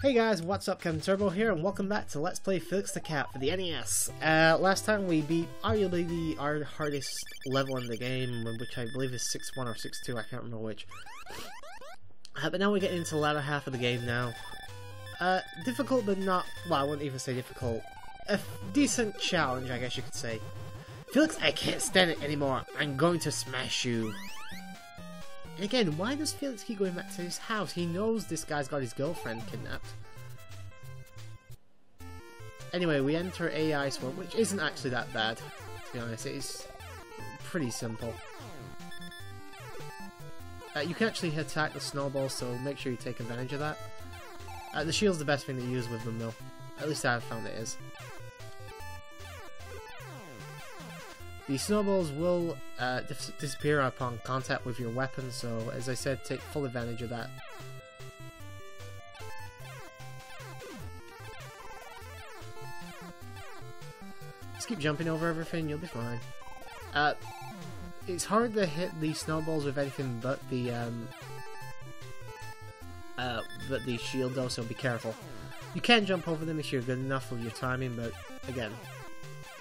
Hey guys, what's up? CaptainTurbo here, and welcome back to Let's Play Felix the Cat for the NES. Last time we beat arguably our hardest level in the game, which I believe is 6-1 or 6-2, I can't remember which. But now we're getting into the latter half of the game now. Difficult, but not, well, I wouldn't even say difficult. A decent challenge, I guess you could say. Felix, I can't stand it anymore. I'm going to smash you. And again, why does Felix keep going back to his house? He knows this guy's got his girlfriend kidnapped. Anyway, we enter AI Swamp, which isn't actually that bad, to be honest. It is pretty simple. You can actually attack the snowballs, so make sure you take advantage of that. The shield's the best thing to use with them, though. At least I've found it is. The snowballs will disappear upon contact with your weapon, so as I said, take full advantage of that. Just keep jumping over everything, you'll be fine. It's hard to hit the snowballs with anything but the shield though, so be careful. You can jump over them if you're good enough with your timing, but again,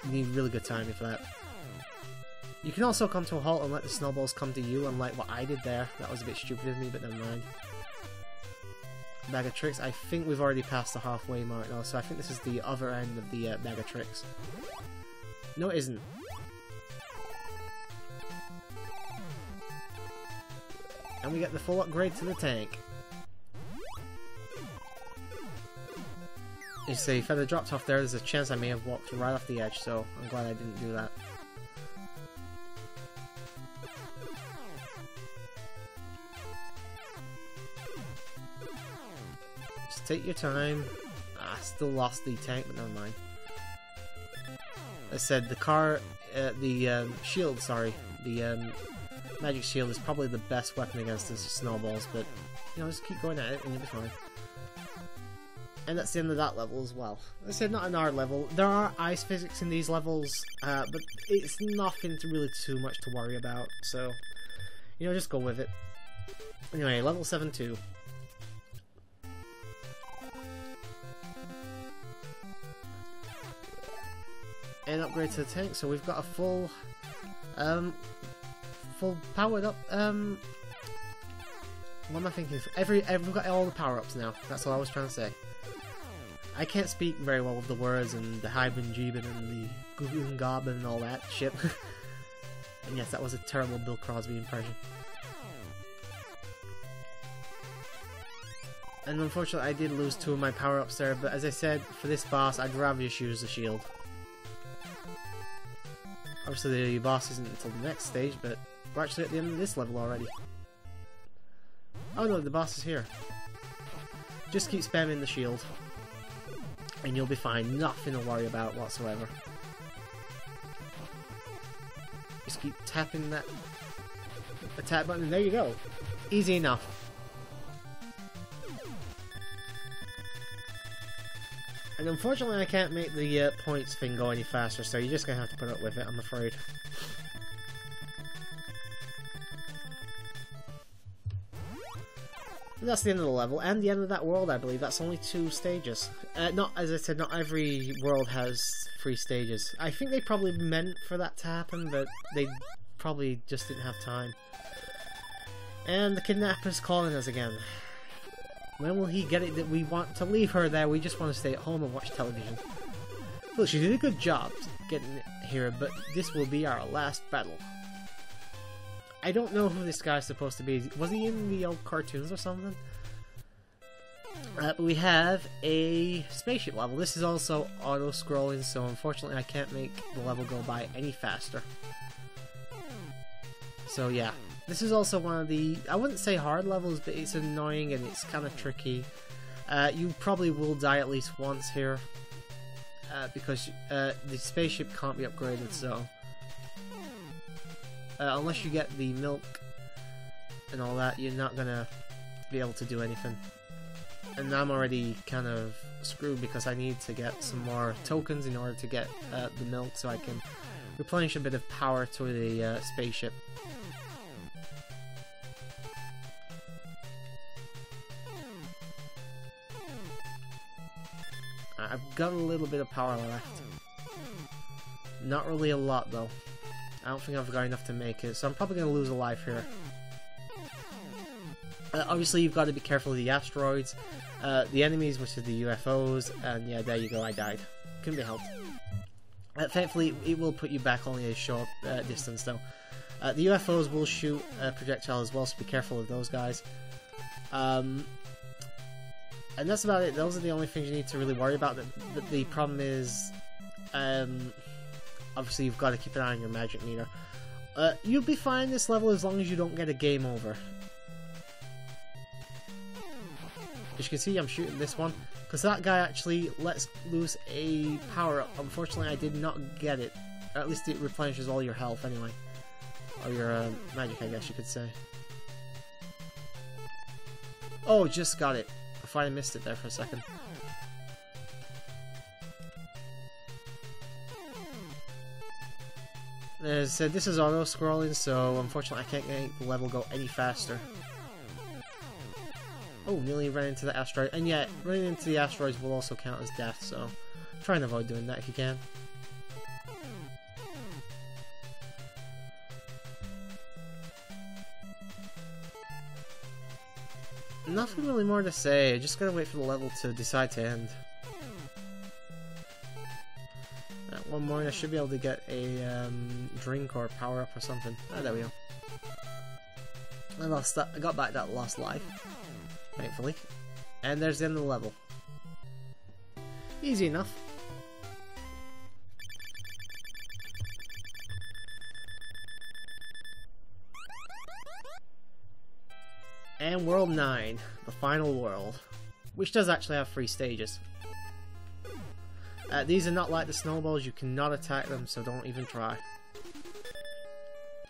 you need really good timing for that. You can also come to a halt and let the snowballs come to you, unlike what I did there. That was a bit stupid of me, but never mind. Bag of tricks. I think we've already passed the halfway mark now, so I think this is the other end of the bag of tricks. No, it isn't. And we get the full upgrade to the tank. You see, if I had dropped off there, there's a chance I may have walked right off the edge, so I'm glad I didn't do that. Just take your time. I still lost the tank, but never mind. As I said, the shield, sorry, the magic shield is probably the best weapon against the snowballs, but, you know, just keep going at it and you'll be fine. And that's the end of that level as well. As I said, not an hard level. There are ice physics in these levels, but it's nothing really too much to worry about, so, you know, just go with it. Anyway, level 7-2. And upgrade to the tank, so we've got a full powered up, what am I thinking? We've got all the power-ups now, that's all I was trying to say. I can't speak very well with the words and the Hybin Jeebin and the Guggen Goblin and all that shit. And yes, that was a terrible Bill Crosby impression. And unfortunately I did lose 2 of my power-ups there, but as I said, for this boss I'd rather just use the shield. Obviously the boss isn't until the next stage, but we're actually at the end of this level already. Oh no, the boss is here. Just keep spamming the shield, and you'll be fine. Nothing to worry about whatsoever. Just keep tapping that attack button, and there you go. Easy enough. And unfortunately I can't make the points thing go any faster, so you're just going to have to put up with it, I'm afraid. And that's the end of the level, and the end of that world, I believe. That's only 2 stages. Not, as I said, not every world has 3 stages. I think they probably meant for that to happen, but they probably just didn't have time. And the kidnapper's calling us again. When will he get it that we want to leave her there? We just want to stay at home and watch television. Look, she did a good job getting it here, but this will be our last battle. I don't know who this guy's supposed to be. Was he in the old cartoons or something? But we have a spaceship level. This is also auto-scrolling, so unfortunately I can't make the level go by any faster. So yeah. This is also one of the, I wouldn't say hard levels, but it's annoying and it's kind of tricky. You probably will die at least once here, because the spaceship can't be upgraded, so... unless you get the milk and all that, you're not gonna be able to do anything. And I'm already kind of screwed because I need to get some more tokens in order to get the milk so I can replenish a bit of power to the spaceship. I've got a little bit of power left. Not really a lot though. I don't think I've got enough to make it, so I'm probably going to lose a life here. Obviously you've got to be careful of the asteroids, the enemies, which are the UFOs, and yeah, there you go, I died. Couldn't be helped. Thankfully it will put you back only a short distance though. The UFOs will shoot a projectile as well, so be careful of those guys. And that's about it. Those are the only things you need to really worry about. The problem is, obviously you've got to keep an eye on your magic meter. You'll be fine this level as long as you don't get a game over. As you can see, I'm shooting this one, because that guy actually lets loose a power-up. Unfortunately, I did not get it. Or at least it replenishes all your health anyway. Or your magic, I guess you could say. Oh, just got it. I thought I missed it there for a second. As I said, this is auto-scrolling, so unfortunately I can't make the level go any faster. Oh, nearly ran into the asteroid. And yeah, running into the asteroids will also count as death, so try and avoid doing that if you can. Nothing really more to say, just gotta wait for the level to decide to end. One more and I should be able to get a drink or power up or something. Ah, there we go. I lost that. I got back that lost life, thankfully. And there's the end of the level. Easy enough. And World 9, the final world, which does actually have 3 stages. These are not like the snowballs, you cannot attack them, so don't even try.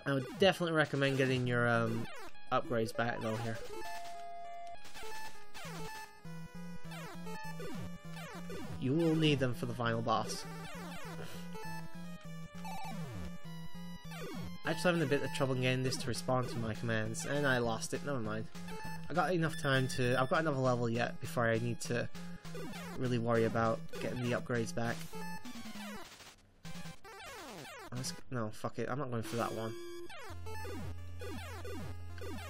I would definitely recommend getting your upgrades back though here. You will need them for the final boss. I'm just having a bit of trouble getting this to respond to my commands, and I lost it, never mind. I got enough time to... I've got another level yet before I need to really worry about getting the upgrades back. No, fuck it, I'm not going for that one.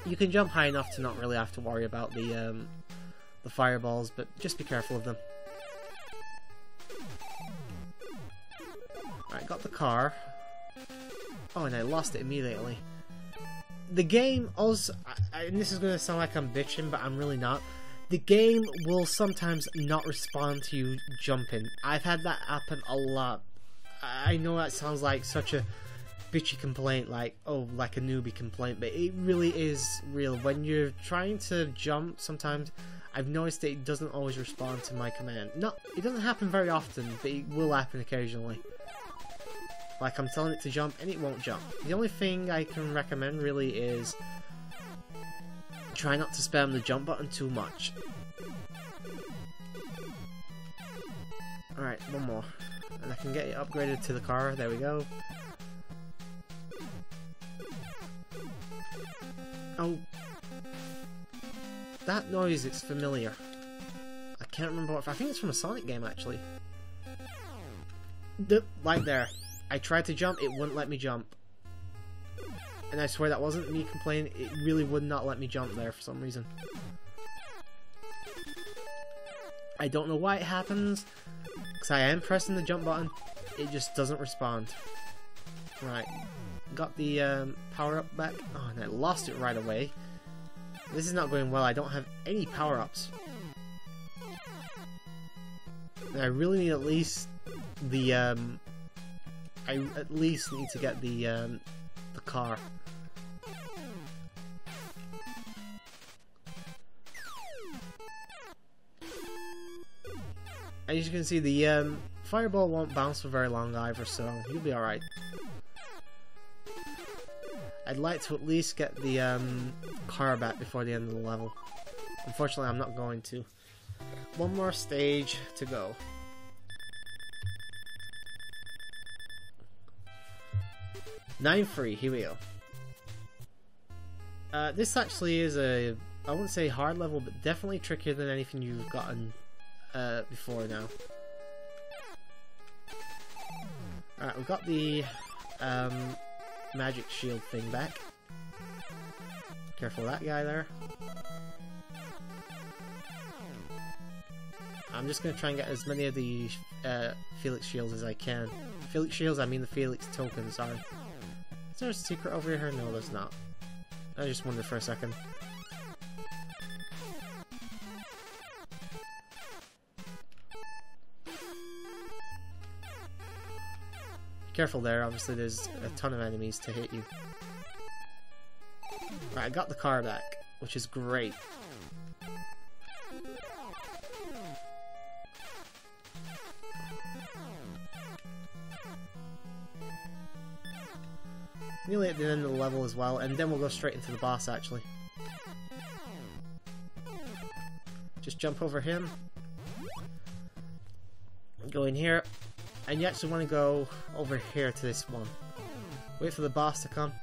You can jump high enough to not really have to worry about the fireballs, but just be careful of them. Alright, got the car. Oh, and I lost it immediately. The game also, and this is going to sound like I'm bitching, but I'm really not. The game will sometimes not respond to you jumping. I've had that happen a lot. I know that sounds like such a bitchy complaint, like, oh, like a newbie complaint, but it really is real. When you're trying to jump, sometimes I've noticed that it doesn't always respond to my command. It doesn't happen very often, but it will happen occasionally. Like, I'm telling it to jump and it won't jump. The only thing I can recommend really is try not to spam the jump button too much. Alright, one more. And I can get it upgraded to the car. There we go. Oh. That noise, it's familiar. I can't remember what... I think it's from a Sonic game, actually. Right there. I tried to jump, it wouldn't let me jump. And I swear that wasn't me complaining, it really would not let me jump there for some reason. I don't know why it happens, because I am pressing the jump button, it just doesn't respond. Right, got the power up back. Oh, and I lost it right away. This is not going well, I don't have any power ups. And I really need at least the I at least need to get the car. As you can see, the fireball won't bounce for very long either, so you'll be alright. I'd like to at least get the car back before the end of the level. Unfortunately, I'm not going to. One more stage to go. 9-3, here we go. This actually is a, I wouldn't say hard level, but definitely trickier than anything you've gotten before now. Alright, we've got the magic shield thing back. Careful of that guy there. I'm just going to try and get as many of the Felix shields as I can. Felix shields, I mean the Felix tokens, sorry. Is there a secret over here? No, there's not. I just wondered for a second. Careful there, obviously there's a ton of enemies to hit you. Right, I got the car back, which is great. Nearly at the end of the level as well, and then we'll go straight into the boss actually. Just jump over him. Go in here. And you actually want to go over here to this one. Wait for the boss to come.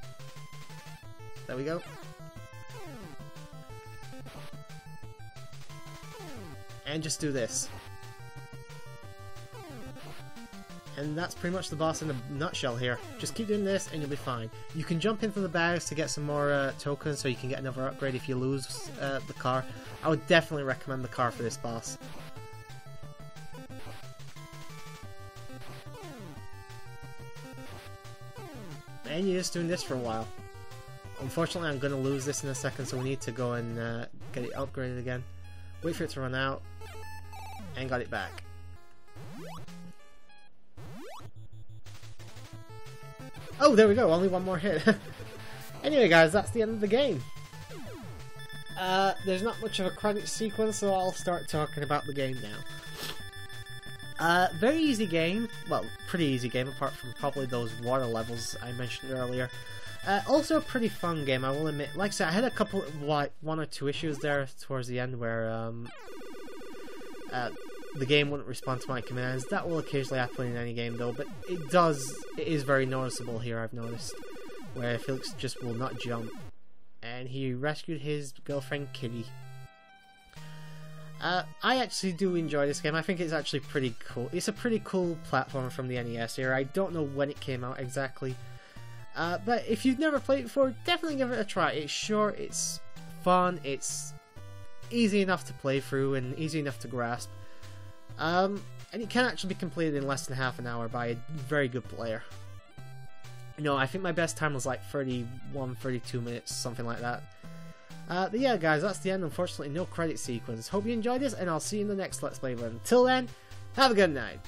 There we go. And just do this. And that's pretty much the boss in a nutshell here. Just keep doing this and you'll be fine. You can jump into the bags to get some more tokens so you can get another upgrade if you lose the car. I would definitely recommend the car for this boss. And you're just doing this for a while. Unfortunately, I'm going to lose this in a second, so we need to go and get it upgraded again. Wait for it to run out. And got it back. Oh, there we go. Only one more hit. Anyway, guys, that's the end of the game. There's not much of a credit sequence, so I'll start talking about the game now. Very easy game. Well, pretty easy game, apart from probably those water levels I mentioned earlier. Also a pretty fun game, I will admit. Like I said, I had a couple, one or two issues there towards the end where the game wouldn't respond to my commands. That will occasionally happen in any game though, but it is very noticeable here, I've noticed. Where Felix just will not jump. And he rescued his girlfriend Kitty. I actually do enjoy this game. I think it's actually pretty cool. It's a pretty cool platformer from the NES era. I don't know when it came out exactly. But if you've never played it before, definitely give it a try. It's short, it's fun, it's easy enough to play through and easy enough to grasp. And it can actually be completed in less than half an hour by a very good player. You know, I think my best time was like 31, 32 minutes, something like that. But yeah, guys, that's the end. Unfortunately, no credit sequence. Hope you enjoyed this, and I'll see you in the next Let's Play. But until then, have a good night.